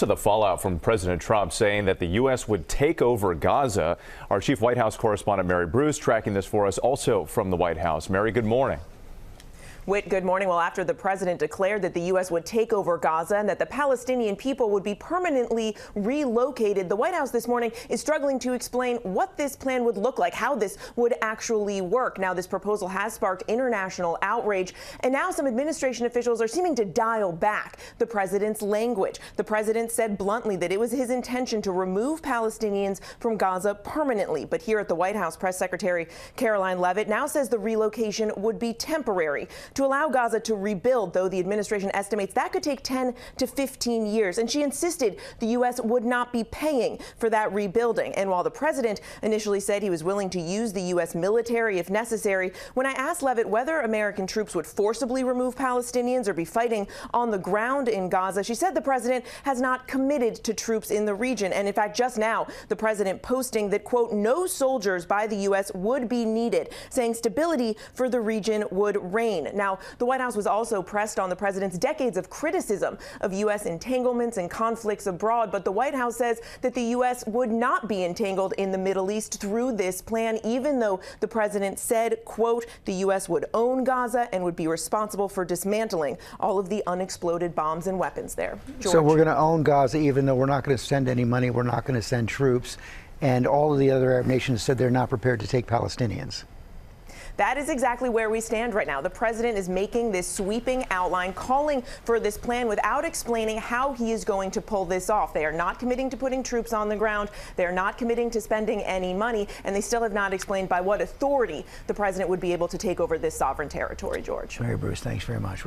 To the fallout from President Trump saying that the U.S. would take over Gaza. Our chief White House correspondent Mary Bruce tracking this for us, also from the White House. Mary, good morning. Whit, good morning. Well, after the president declared that the U.S. would take over Gaza and that the Palestinian people would be permanently relocated, the White House this morning is struggling to explain what this plan would look like, how this would actually work. Now, this proposal has sparked international outrage, and now some administration officials are seeming to dial back the president's language. The president said bluntly that it was his intention to remove Palestinians from Gaza permanently. But here at the White House, Press Secretary Caroline Leavitt now says the relocation would be temporary to allow Gaza to rebuild, though the administration estimates that could take 10 to 15 years. And she insisted the U.S. would not be paying for that rebuilding. And while the president initially said he was willing to use the U.S. military if necessary, when I asked Leavitt whether American troops would forcibly remove Palestinians or be fighting on the ground in Gaza, she said the president has not committed to troops in the region. And in fact, just now, the president posting that, quote, no soldiers by the U.S. would be needed, saying stability for the region would reign. Now, the White House was also pressed on the president's decades of criticism of U.S. entanglements and conflicts abroad, but the White House says that the U.S. would not be entangled in the Middle East through this plan, even though the president said, quote, the U.S. would own Gaza and would be responsible for dismantling all of the unexploded bombs and weapons there. George. So we're going to own Gaza, even though we're not going to send any money, we're not going to send troops, and all of the other Arab nations said they're not prepared to take Palestinians. That is exactly where we stand right now. The president is making this sweeping outline, calling for this plan without explaining how he is going to pull this off. They are not committing to putting troops on the ground. They are not committing to spending any money, and they still have not explained by what authority the president would be able to take over this sovereign territory, George. Mary Bruce, thanks very much.